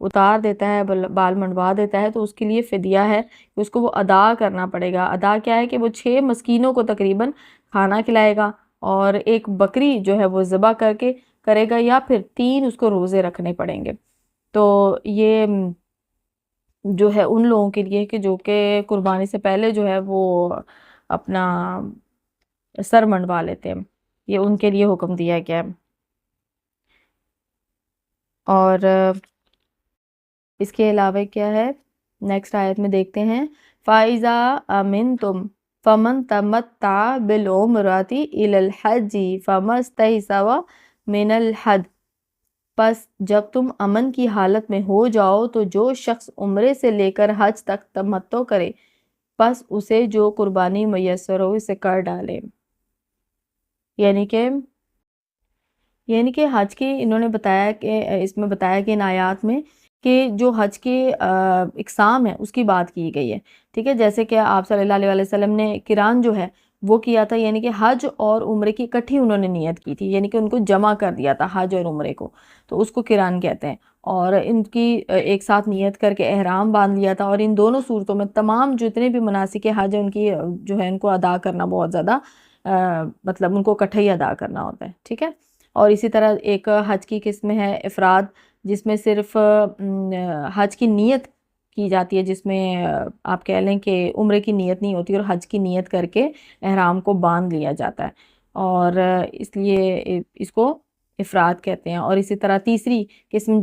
اتار دیتا ہے، بال منڈوا دیتا ہے، تو اس کے لیے فدیہ ہے کہ اس کو وہ ادا کرنا پڑے گا۔ ادا کیا ہے کہ وہ 6 مسکینوں کو تقریباً کھانا کھلائے گا، اور ایک بکری جو ہے وہ ذبح کر کے کرے گا، یا پھر 3 اس کو روزے رکھنے پڑیں گے۔ تو یہ جو ہے ان لوگوں کے لیے کہ جو کہ قربانی سے پہلے جو ہے وہ اپنا سر منڈوا لیتے ہیں، یہ ان کے لیے حکم دیا گیا ہے۔ اور اس کے علاوہ کیا ہے، نیکسٹ آیت میں دیکھتے ہیں، فَإِذَا أَمِنْتُمْ فَمَنْ تَمَتَّعَ بِالْعُمْرَةِ إِلَى الْحَجِّ فَمَا اسْتَيْسَرَ مِنَ الْحَدْيِ، پس جب تم امن کی حالت میں ہو جاؤ تو جو شخص عمرے سے لے کر حج تک تمتع کرے، پس اسے جو قربانی میسر ہو اسے کر ڈالے۔ یعنی کہ حج کی انہوں نے بتایا کہ اس میں بتایا کہ ان آیات میں کہ جو حج کے اقسام ہے اس کی بات کی گئی ہے، ٹھیک ہے، جیسے کہ آپ صلی اللہ علیہ وسلم نے قران جو ہے وہ کیا تھا، یعنی کہ حج اور عمرے کی اکٹھی انہوں نے نیت کی تھی، یعنی کہ ان کو جمع کر دیا تھا حج اور عمرے کو، تو اس کو قران کہتے ہیں، اور ان کی ایک ساتھ نیت کر کے احرام باندھ لیا تھا، اور ان دونوں صورتوں میں تمام جتنے بھی مناسک حج ہیں ان کی جو ہے ان کو ادا کرنا بہت زیادہ مطلب ان کو اکٹھے ہی ادا کرنا ہوتا ہے، ٹھیک ہے۔ اور اسی طرح ایک حج کی قسم ہے افراد، جس میں صرف حج کی نیت کی جاتی ہے، جس میں آپ کہہ لیں کہ عمرے کی نیت نہیں ہوتی اور حج کی نیت کر کے احرام کو باندھ لیا جاتا ہے، اور اس لیے اس کو افراد کہتے ہیں۔ اور اسی طرح تیسری قسم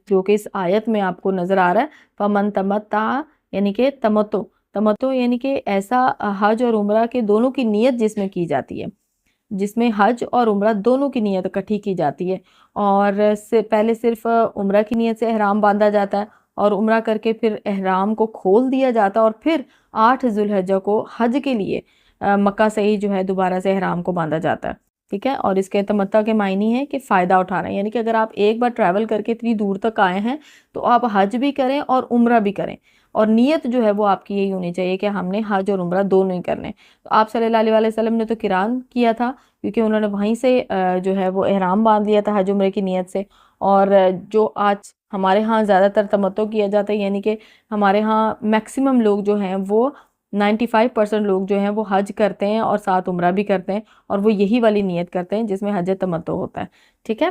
جو کہ اس آیت میں آپ کو نظر آ رہا ہے، فَمَن تَمَتَّعَ، یعنی کہ تمتع یعنی کہ ایسا حج اور عمرہ کے دونوں کی نیت جس میں کی جاتی ہے، جس میں حج اور عمرہ دونوں کی نیت اکٹھی کی جاتی ہے، اور پہلے صرف عمرہ کی نیت سے احرام باندھا جاتا ہے، اور عمرہ کر کے پھر احرام کو کھول دیا جاتا ہے، اور پھر 8 ذو الحجہ کو حج کے لیے مکہ سے ہی جو ہے دوبارہ سے احرام کو باندھا جاتا ہے، ٹھیک ہے۔ اور اس کے تمتع کے معنی ہے کہ فائدہ اٹھانا، یعنی کہ اگر آپ ایک بار ٹریول کر کے اتنی دور تک آئے ہیں تو آپ حج بھی کریں اور عمرہ بھی کریں، اور نیت جو ہے وہ آپ کی یہی ہونی چاہیے کہ ہم نے حج اور عمرہ دونوں ہی کرنے۔ تو آپ صلی اللہ علیہ وسلم نے تو قران کیا تھا، کیونکہ انہوں نے وہیں سے جو ہے وہ احرام باندھ لیا تھا حج عمرے کی نیت سے، اور جو آج ہمارے ہاں زیادہ تر تمتع کیا جاتا ہے، یعنی کہ ہمارے ہاں میکسیمم لوگ جو ہیں وہ 95% لوگ جو ہیں وہ حج کرتے ہیں اور ساتھ عمرہ بھی کرتے ہیں، اور وہ یہی والی نیت کرتے ہیں جس میں حج تمتع ہوتا ہے، ٹھیک ہے۔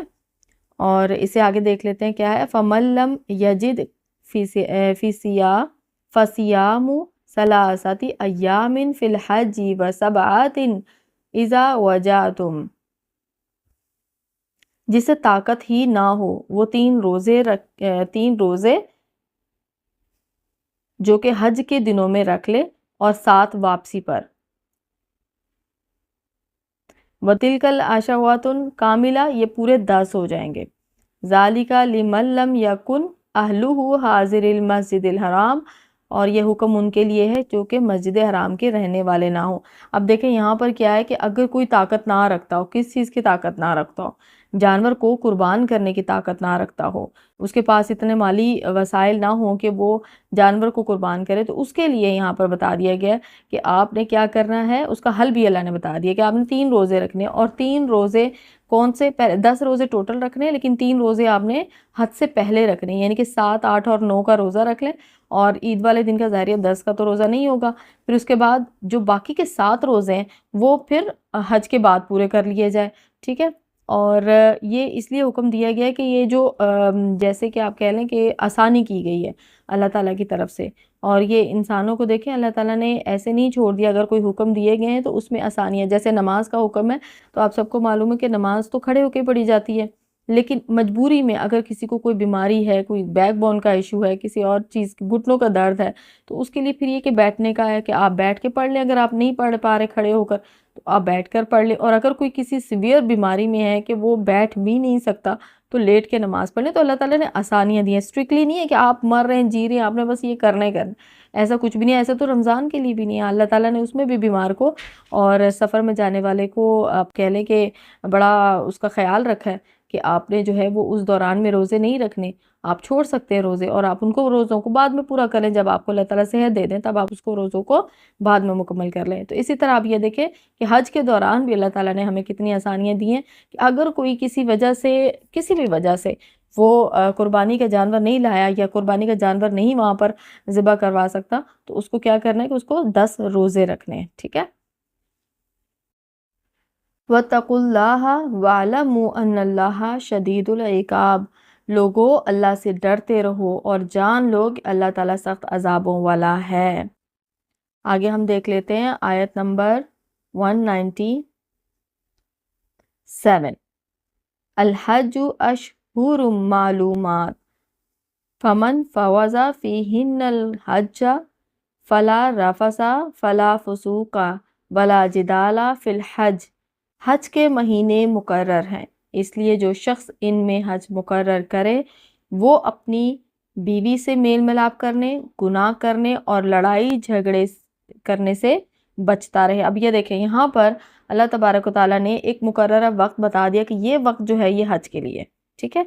اور اسے آگے دیکھ لیتے ہیں کیا ہے، فَمَن لَّمْ يَجِدْ فَصِيَامُ ثَلَاثَةِ أَيَّامٍ فِي الْحَجِّ وَسَبْعَةٍ اِذَا وَجَعْتُمْ، جسے طاقت ہی نہ ہو وہ 3 روزے جو کہ حج کے دنوں میں رکھ لے، اور 7 واپسی پر۔ وَتِلْكَ الْعَشَرَةُ کاملہ، یہ پورے 10 ہو جائیں گے۔ ذَلِكَ لِمَن لَّمْ يَكُنْ أَهْلُهُ حَاضِرِ الْمَسْجِدِ الْحَرَامِ، اور یہ حکم ان کے لیے ہے جو کہ مسجد حرام کے رہنے والے نہ ہوں۔ اب دیکھیں یہاں پر کیا ہے کہ اگر کوئی طاقت نہ رکھتا ہو، کس چیز کی طاقت نہ رکھتا ہو، جانور کو قربان کرنے کی طاقت نہ رکھتا ہو، اس کے پاس اتنے مالی وسائل نہ ہوں کہ وہ جانور کو قربان کرے، تو اس کے لیے یہاں پر بتا دیا گیا کہ آپ نے کیا کرنا ہے، اس کا حل بھی اللہ نے بتا دیا کہ آپ نے 3 روزے رکھنے، اور 3 روزے کون سے، 10 روزے ٹوٹل رکھنے، لیکن 3 روزے آپ نے حد سے پہلے رکھنے، یعنی کہ 7، 8 اور 9 کا روزہ رکھ لیں، اور عید والے دن کا ظاہر 10 کا تو روزہ نہیں ہوگا، پھر اس کے بعد جو باقی کے 7 روزے ہیں وہ پھر حج کے بعد پورے کر لیے جائے، ٹھیک ہے۔ اور یہ اس لیے حکم دیا گیا ہے کہ یہ جو جیسے کہ آپ کہہ لیں کہ آسانی کی گئی ہے اللہ تعالیٰ کی طرف سے، اور یہ انسانوں کو دیکھیں اللہ تعالیٰ نے ایسے نہیں چھوڑ دیا، اگر کوئی حکم دیے گئے ہیں تو اس میں آسانی ہے، جیسے نماز کا حکم ہے تو آپ سب کو معلوم ہے کہ نماز تو کھڑے ہو کے پڑھی جاتی ہے، لیکن مجبوری میں اگر کسی کو کوئی بیماری ہے، کوئی بیک بون کا ایشو ہے، کسی اور چیز گھٹنوں کا درد ہے، تو اس کے لیے پھر یہ کہ بیٹھنے کا ہے کہ آپ بیٹھ کے پڑھ لیں، اگر آپ نہیں پڑھ پا رہے کھڑے ہو کر تو آپ بیٹھ کر پڑھ لیں، اور اگر کوئی کسی سیویئر بیماری میں ہے کہ وہ بیٹھ بھی نہیں سکتا تو لیٹ کے نماز پڑھ لیں۔ تو اللہ تعالیٰ نے آسانیاں دی ہیں، اسٹرکٹلی نہیں ہے کہ آپ مر رہے ہیں جی رہے ہیں آپ نے بس یہ کرنا ہی کرنا، ایسا کچھ بھی نہیں ہے، ایسا تو رمضان کے لیے بھی نہیں ہے، اللہ تعالیٰ نے اس میں بھی بیمار کو اور سفر میں جانے والے کو آپ کہہ لیں کہ بڑا اس کا خیال رکھا ہے کہ آپ نے جو ہے وہ اس دوران میں روزے نہیں رکھنے، آپ چھوڑ سکتے ہیں روزے، اور آپ ان کو روزوں کو بعد میں پورا کریں، جب آپ کو اللہ تعالیٰ صحت دے دیں تب آپ اس کو روزوں کو بعد میں مکمل کر لیں۔ تو اسی طرح آپ یہ دیکھیں کہ حج کے دوران بھی اللہ تعالیٰ نے ہمیں کتنی آسانیاں دی ہیں کہ اگر کوئی کسی بھی وجہ سے وہ قربانی کا جانور نہیں لایا یا قربانی کا جانور نہیں وہاں پر ذبح کروا سکتا، تو اس کو کیا کرنا ہے کہ اس کو 10 روزے رکھنے ہیں، ٹھیک ہے۔ وَاتَّقُوا اللَّهَ وَاعْلَمُوا أَنَّ اللَّهَ شَدِيدُ الْعِقَابِ، لوگو اللہ سے ڈرتے رہو اور جان لو کہ اللہ تعالیٰ سخت عذابوں والا ہے۔ آگے ہم دیکھ لیتے ہیں آیت نمبر 197۔ الحج اشہر معلومات، فمن فوز فیہن الحج فلا رفث فلا فسوق ولا جدال فی الحج، حج کے مہینے مقرر ہیں، اس لیے جو شخص ان میں حج مقرر کرے وہ اپنی بیوی سے میل ملاپ کرنے، گناہ کرنے اور لڑائی جھگڑے کرنے سے بچتا رہے۔ اب یہ دیکھیں یہاں پر اللہ تبارک و تعالیٰ نے ایک مقررہ وقت بتا دیا کہ یہ وقت جو ہے یہ حج کے لیے، ٹھیک ہے۔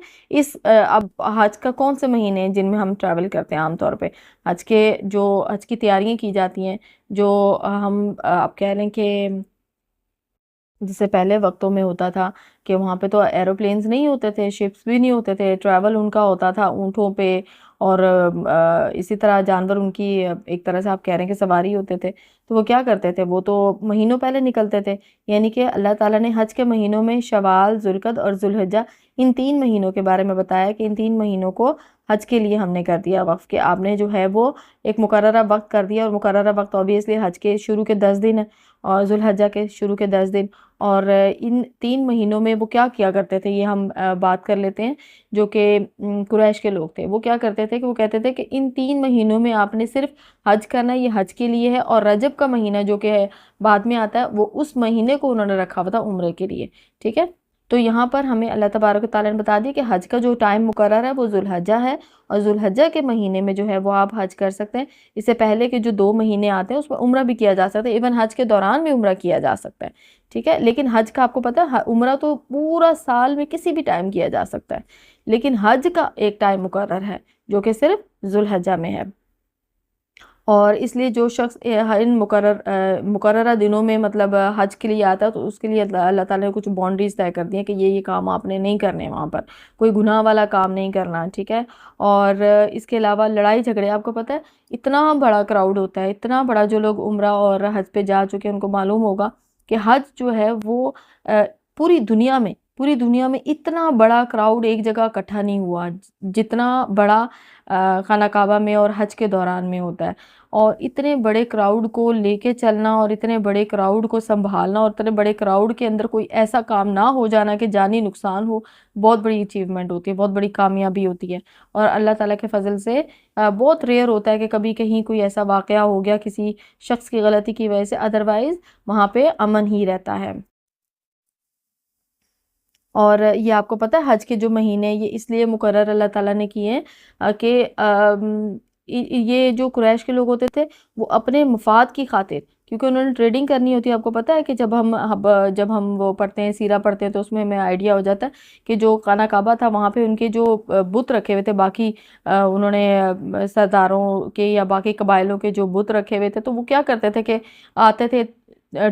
اب حج کا کون سے مہینے ہیں جن میں ہم ٹریول کرتے ہیں عام طور پہ؟ حج کی تیاریاں کی جاتی ہیں، جو ہم آپ کہہ لیں کہ جس سے پہلے وقتوں میں ہوتا تھا کہ وہاں پہ تو ایروپلینز نہیں ہوتے تھے، شپس بھی نہیں ہوتے تھے، ٹریول ان کا ہوتا تھا اونٹوں پہ، اور اسی طرح جانور ان کی ایک طرح سے آپ کہہ رہے ہیں کہ سواری ہوتے تھے، تو وہ کیا کرتے تھے، وہ تو مہینوں پہلے نکلتے تھے۔ یعنی کہ اللہ تعالیٰ نے حج کے مہینوں میں شوال، ذوالقعدہ اور ذوالحجہ، ان 3 مہینوں کے بارے میں بتایا کہ ان 3 مہینوں کو حج کے لیے ہم نے کر دیا وقف، کہ آپ نے جو ہے وہ ایک مقررہ وقت کر دیا، اور مقررہ وقت اوبیسلی حج کے شروع کے 10 دن اور ذوالحجہ کے شروع کے 10 دن، اور ان 3 مہینوں میں وہ کیا کیا کرتے تھے، یہ ہم بات کر لیتے ہیں۔ جو کہ قریش کے لوگ تھے وہ کیا کرتے تھے کہ وہ کہتے تھے کہ ان 3 مہینوں میں آپ نے صرف حج کرنا ہے، یہ حج کے لیے ہے، اور رجب کا مہینہ جو کہ ہے بعد میں آتا ہے، وہ اس مہینے کو انہوں نے رکھا ہوا تھا عمرے کے لیے، ٹھیک ہے۔ تو یہاں پر ہمیں اللہ تبارک و تعالیٰ نے بتا دیا کہ حج کا جو ٹائم مقرر ہے وہ ذوالحجہ ہے، اور ذوالحجہ کے مہینے میں جو ہے وہ آپ حج کر سکتے ہیں۔ اس سے پہلے کے جو 2 مہینے آتے ہیں اس میں عمرہ بھی کیا جا سکتا ہے، ایون حج کے دوران بھی عمرہ کیا جا سکتا ہے، ٹھیک ہے۔ لیکن حج کا آپ کو پتہ ہے عمرہ تو پورا سال میں کسی بھی ٹائم کیا جا سکتا ہے، لیکن حج کا ایک ٹائم مقرر ہے جو کہ صرف ذوالحجہ میں ہے، اور اس لیے جو شخص ان مقررہ دنوں میں مطلب حج کے لیے آتا ہے تو اس کے لیے اللہ تعالیٰ نے کچھ باؤنڈریز طے کر دی ہیں کہ یہ کام آپ نے نہیں کرنے، وہاں پر کوئی گناہ والا کام نہیں کرنا، ٹھیک ہے۔ اور اس کے علاوہ لڑائی جھگڑے، آپ کو پتہ ہے اتنا بڑا کراؤڈ ہوتا ہے، اتنا بڑا، جو لوگ عمرہ اور حج پہ جا چکے ہیں ان کو معلوم ہوگا کہ حج جو ہے وہ پوری دنیا میں اتنا بڑا کراؤڈ ایک جگہ اکٹھا نہیں ہوا جتنا بڑا خانہ کعبہ میں اور حج کے دوران میں ہوتا ہے، اور اتنے بڑے کراؤڈ کو لے کے چلنا اور اتنے بڑے کراؤڈ کو سنبھالنا اور اتنے بڑے کراؤڈ کے اندر کوئی ایسا کام نہ ہو جانا کہ جانی نقصان ہو، بہت بڑی اچیومنٹ ہوتی ہے، بہت بڑی کامیابی ہوتی ہے، اور اللہ تعالیٰ کے فضل سے بہت ریئر ہوتا ہے کہ کبھی کہیں کوئی ایسا واقعہ ہو گیا کسی شخص کی غلطی کی وجہ سے، ادروائز وہاں پہ امن ہی رہتا ہے۔ اور یہ آپ کو پتہ ہے حج کے جو مہینے یہ اس لیے مقرر اللہ تعالیٰ نے کیے ہیں کہ یہ جو قریش کے لوگ ہوتے تھے وہ اپنے مفاد کی خاطر، کیونکہ انہوں نے ٹریڈنگ کرنی ہوتی ہے، آپ کو پتہ ہے کہ جب ہم وہ پڑھتے ہیں سیرہ پڑھتے ہیں تو اس میں ہمیں آئیڈیا ہو جاتا ہے کہ جو خانہ کعبہ تھا وہاں پہ ان کے جو بت رکھے ہوئے تھے، باقی انہوں نے سرداروں کے یا باقی قبائلوں کے جو بت رکھے ہوئے تھے، تو وہ کیا کرتے تھے کہ آتے تھے،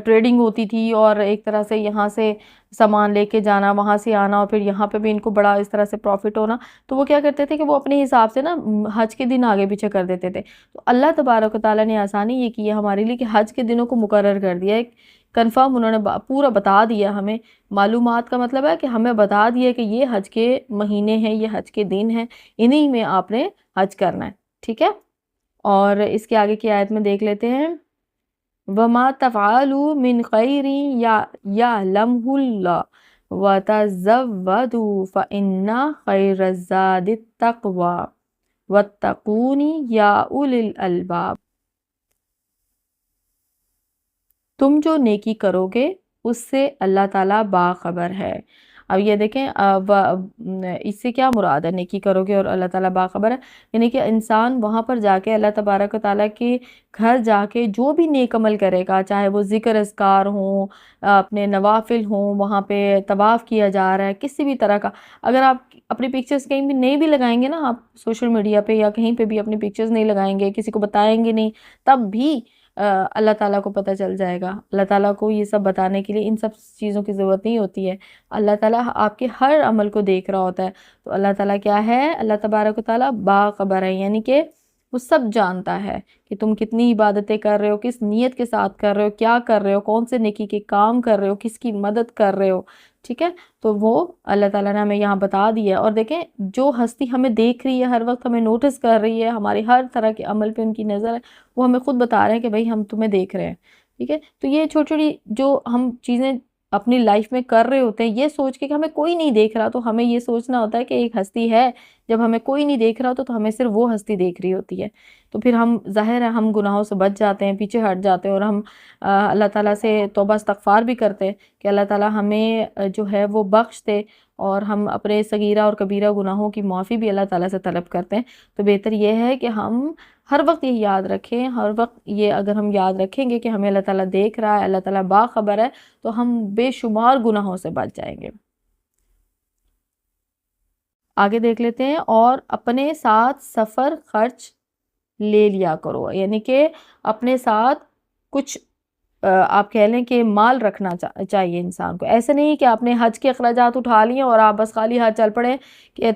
ٹریڈنگ ہوتی تھی، اور ایک طرح سے یہاں سے سامان لے کے جانا، وہاں سے آنا، اور پھر یہاں پہ بھی ان کو بڑا اس طرح سے پروفٹ ہونا، تو وہ کیا کرتے تھے کہ وہ اپنے حساب سے نا حج کے دن آگے پیچھے کر دیتے تھے۔ تو اللہ تبارک و تعالیٰ نے آسانی یہ کی ہے ہمارے لیے کہ حج کے دنوں کو مقرر کر دیا ہے، کنفرم انہوں نے پورا بتا دیا ہمیں، معلومات کا مطلب ہے کہ ہمیں بتا دیا کہ یہ حج کے مہینے ہیں، یہ حج کے دن ہیں، انہی میں آپ نے حج کرنا ہے، ٹھیک ہے۔ اور اس کے آگے کی آیت میں دیکھ لیتے ہیں، وَمَا تَفْعَلُوا مِنْ خَيْرٍ يَعْلَمْهُ اللَّهُ وَتَزَوَّدُوا فَإِنَّ خَيْرَ الزَّادِ التَّقْوَىٰ وَاتَّقُونِ يَا أُولِي الْأَلْبَابِ، تم جو نیکی کرو گے اس سے اللہ تعالیٰ باخبر ہے۔ اب یہ دیکھیں اس سے کیا مراد ہے، نیکی کرو گے اور اللہ تعالیٰ باخبر ہے، یعنی کہ انسان وہاں پر جا کے اللہ تبارک و تعالیٰ کے گھر جا کے جو بھی نیک عمل کرے گا، چاہے وہ ذکر اذکار ہوں، اپنے نوافل ہوں، وہاں پہ طواف کیا جا رہا ہے، کسی بھی طرح کا، اگر آپ اپنی پکچرز کہیں بھی نہیں بھی لگائیں گے نا، آپ سوشل میڈیا پہ یا کہیں پہ بھی اپنی پکچرز نہیں لگائیں گے، کسی کو بتائیں گے نہیں، تب بھی اللہ تعالیٰ کو پتہ چل جائے گا. اللہ تعالیٰ کو یہ سب بتانے کے لیے ان سب چیزوں کی ضرورت نہیں ہوتی ہے. اللہ تعالیٰ آپ کے ہر عمل کو دیکھ رہا ہوتا ہے. تو اللہ تعالیٰ کیا ہے؟ اللہ تبارک و تعالیٰ باخبر ہے، یعنی کہ وہ سب جانتا ہے کہ تم کتنی عبادتیں کر رہے ہو، کس نیت کے ساتھ کر رہے ہو، کیا کر رہے ہو، کون سے نیکی کے کام کر رہے ہو، کس کی مدد کر رہے ہو. ٹھیک ہے، تو وہ اللہ تعالیٰ نے ہمیں یہاں بتا دیا. اور دیکھیں جو ہستی ہمیں دیکھ رہی ہے، ہر وقت ہمیں نوٹس کر رہی ہے، ہمارے ہر طرح کے عمل پہ ان کی نظر ہے، وہ ہمیں خود بتا رہے ہیں کہ بھئی ہم تمہیں دیکھ رہے ہیں. ٹھیک ہے، تو یہ چھوٹی چھوٹی جو ہم چیزیں اپنی لائف میں کر رہے ہوتے ہیں، یہ سوچ کے کہ ہمیں کوئی نہیں دیکھ رہا، تو ہمیں یہ سوچنا ہوتا ہے کہ ایک ہستی ہے. جب ہمیں کوئی نہیں دیکھ رہا تو ہمیں صرف وہ ہستی دیکھ رہی ہوتی ہے. تو پھر ہم ظاہر ہے ہم گناہوں سے بچ جاتے ہیں، پیچھے ہٹ جاتے ہیں، اور ہم اللہ تعالیٰ سے توبہ استغفار بھی کرتے ہیں کہ اللہ تعالیٰ ہمیں جو ہے وہ بخش دے، اور ہم اپنے صغیرہ اور کبیرہ گناہوں کی معافی بھی اللہ تعالیٰ سے طلب کرتے ہیں. تو بہتر یہ ہے کہ ہم ہر وقت یہ یاد رکھیں، ہر وقت یہ اگر ہم یاد رکھیں گے کہ ہمیں اللہ تعالیٰ دیکھ رہا ہے، اللہ تعالیٰ باخبر ہے، تو ہم بے شمار گناہوں سے بچ جائیں گے. آگے دیکھ لیتے ہیں. اور اپنے ساتھ سفر خرچ لے لیا کرو، یعنی کہ اپنے ساتھ کچھ آپ کہہ لیں کہ مال رکھنا چاہیے انسان کو. ایسے نہیں کہ آپ نے حج کے اخراجات اٹھا لیے اور آپ بس خالی ہاتھ چل پڑے، کہ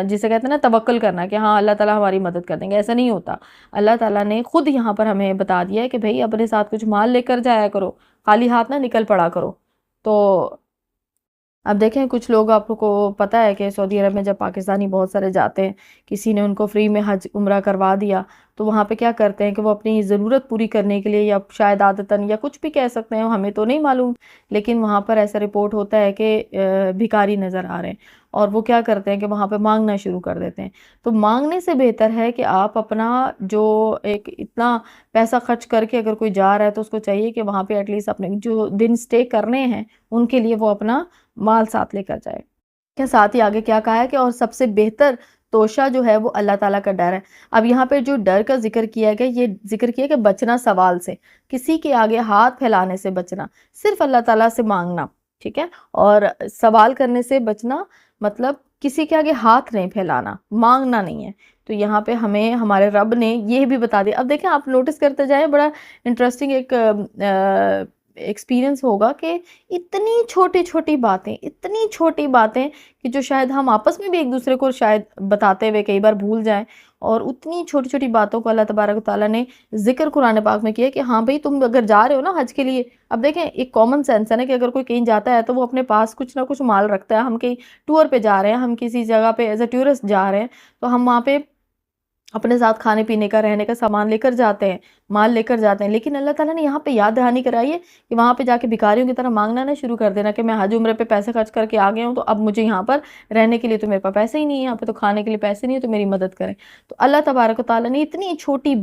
جسے کہتے ہیں نا توکل کرنا کہ ہاں اللہ تعالیٰ ہماری مدد کر دیں گے. ایسا نہیں ہوتا. اللہ تعالیٰ نے خود یہاں پر ہمیں بتا دیا ہے کہ بھئی اپنے ساتھ کچھ مال لے کر جایا کرو، خالی ہاتھ نہ نکل پڑا کرو. تو اب دیکھیں کچھ لوگ، آپ کو پتہ ہے کہ سعودی عرب میں جب پاکستانی بہت سارے جاتے ہیں، کسی نے ان کو فری میں حج عمرہ کروا دیا، تو وہاں پہ کیا کرتے ہیں کہ وہ اپنی ضرورت پوری کرنے کے لیے، یا شاید عادتاً یا کچھ بھی کہہ سکتے ہیں، ہمیں تو نہیں معلوم، لیکن وہاں پر ایسا رپورٹ ہوتا ہے کہ بھکاری نظر آ رہے ہیں، اور وہ کیا کرتے ہیں کہ وہاں پہ مانگنا شروع کر دیتے ہیں. تو مانگنے سے بہتر ہے کہ آپ اپنا جو ایک اتنا پیسہ خرچ کر کے اگر کوئی جا رہا ہے تو اس کو چاہیے کہ وہاں پہ ایٹ لیسٹ اپنے جو دن سٹے کرنے ہیں ان کے لیے وہ اپنا مال ساتھ لے کر جائے. کہ ساتھ ہی آگے کیا کہا ہے کہ اور سب سے بہتر توشہ جو ہے وہ اللہ تعالیٰ کا ڈر ہے. اب یہاں پہ جو ڈر کا ذکر کیا گیا، یہ ذکر کیا کہ بچنا سوال سے، کسی کے آگے ہاتھ پھیلانے سے بچنا، صرف اللہ تعالیٰ سے مانگنا. ٹھیک ہے، اور سوال کرنے سے بچنا مطلب کسی کے آگے ہاتھ نہیں پھیلانا، مانگنا نہیں ہے. تو یہاں پہ ہمیں ہمارے رب نے یہ بھی بتا دیا. اب دیکھیں آپ نوٹس کرتے جائیں، بڑا انٹرسٹنگ ایک ایکسپیرینس ہوگا کہ اتنی چھوٹی چھوٹی باتیں کہ جو شاید ہم آپس میں بھی ایک دوسرے کو شاید بتاتے ہوئے کئی بار بھول جائیں، اور اتنی چھوٹی چھوٹی باتوں کو اللہ تبارک و تعالیٰ نے ذکر قرآن پاک میں کیا کہ ہاں بھئی تم اگر جا رہے ہو نا حج کے لیے. اب دیکھیں ایک کامن سینس ہے نا کہ اگر کوئی کہیں جاتا ہے تو وہ اپنے پاس کچھ نہ کچھ مال رکھتا ہے. ہم کہیں ٹور پہ جا رہے ہیں، ہم کسی جگہ پہ ایز اے ٹورسٹ جا رہے ہیں، تو ہم وہاں پہ اپنے ساتھ کھانے پینے کا، رہنے کا سامان لے کر جاتے ہیں، مال لے کر جاتے ہیں. لیکن اللہ تعالیٰ نے یہاں پہ یاد دہانی کرائی ہے کہ وہاں پہ جا کے بھکاریوں کی طرح مانگنا نہ شروع کر دینا کہ میں حج عمرے پہ پیسے خرچ کر کے آ گیا ہوں، تو اب مجھے یہاں پر رہنے کے لیے تو میرے پاس پیسے ہی نہیں ہے، یہاں پہ تو کھانے کے لیے پیسے نہیں ہے، تو میری مدد کریں. تو اللہ تبارک و تعالیٰ نے اتنی چھوٹی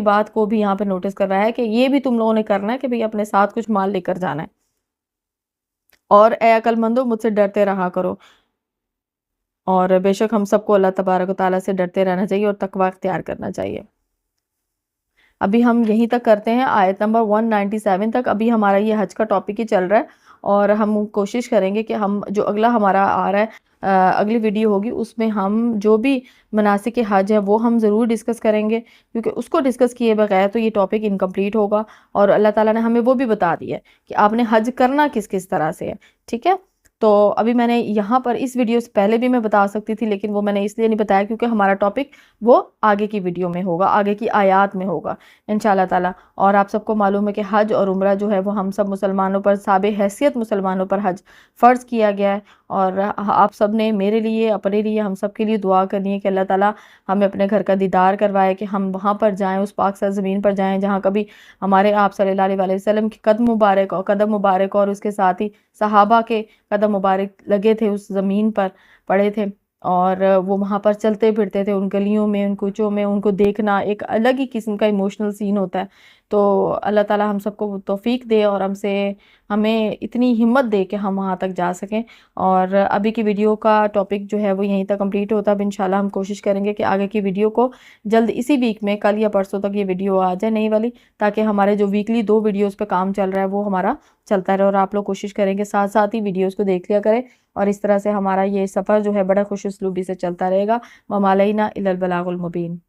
بات کو بھی یہاں پہ نوٹس کر رہا ہے کہ یہ بھی تم لوگوں نے کرنا ہے کہ بھئی اپنے ساتھ کچھ مال لے کر جانا ہے. اور اے عقل مندو مجھ سے ڈرتے رہا کرو. اور بے شک ہم سب کو اللہ تبارک و تعالیٰ سے ڈرتے رہنا چاہیے اور تقوی اختیار کرنا چاہیے. ابھی ہم یہیں تک کرتے ہیں، آیت نمبر 197 تک. ابھی ہمارا یہ حج کا ٹاپک ہی چل رہا ہے، اور ہم کوشش کریں گے کہ ہم جو اگلا ہمارا آ رہا ہے اگلی ویڈیو ہوگی، اس میں ہم جو بھی مناسک حج ہے وہ ہم ضرور ڈسکس کریں گے، کیونکہ اس کو ڈسکس کیے بغیر تو یہ ٹاپک انکمپلیٹ ہوگا. اور اللہ تعالیٰ نے ہمیں وہ بھی بتا دیا ہے کہ آپ نے حج کرنا کس طرح سے ہے. ٹھیک ہے، تو ابھی میں نے یہاں پر اس ویڈیو سے پہلے بھی میں بتا سکتی تھی، لیکن وہ میں نے اس لیے نہیں بتایا کیونکہ ہمارا ٹاپک وہ آگے کی ویڈیو میں ہوگا، آگے کی آیات میں ہوگا انشاءاللہ تعالیٰ. اور آپ سب کو معلوم ہے کہ حج اور عمرہ جو ہے وہ ہم سب مسلمانوں پر، صحابہ حیثیت مسلمانوں پر حج فرض کیا گیا ہے. اور آپ سب نے میرے لیے، اپنے لیے، ہم سب کے لیے دعا کرنی ہے کہ اللہ تعالیٰ ہمیں اپنے گھر کا دیدار کروائے، کہ ہم وہاں پر جائیں، اس پاک سرزمین پر جائیں جہاں کبھی ہمارے آپ صلی اللہ علیہ وسلم کی قدم مبارک اور اس کے ساتھ ہی صحابہ کے قدم مبارک لگے تھے، اس زمین پر پڑے تھے، اور وہ وہاں پر چلتے پھرتے تھے ان گلیوں میں، ان کوچوں میں. ان کو دیکھنا ایک الگ ہی قسم کا ایموشنل سین ہوتا ہے. تو اللہ تعالیٰ ہم سب کو توفیق دے اور ہمیں اتنی ہمت دے کہ ہم وہاں تک جا سکیں. اور ابھی کی ویڈیو کا ٹاپک جو ہے وہ یہیں تک کمپلیٹ ہوتا ہے. اب انشاءاللہ ہم کوشش کریں گے کہ آگے کی ویڈیو کو جلد اسی ویک میں، کل یا پرسوں تک یہ ویڈیو آ جائے نئی والی، تاکہ ہمارے جو ویکلی 2 ویڈیوز پہ کام چل رہا ہے وہ ہمارا چلتا رہے، اور آپ لوگ کوشش کریں گے ساتھ ہی ویڈیوز کو دیکھ لیا کریں. اور اس طرح سے ہمارا یہ سفر جو ہے بڑا خوش اسلوبی سے چلتا رہے گا. وَمَا عَلَيْنَا إِلَّا الْبَلَاغُ الْمُبِينُ.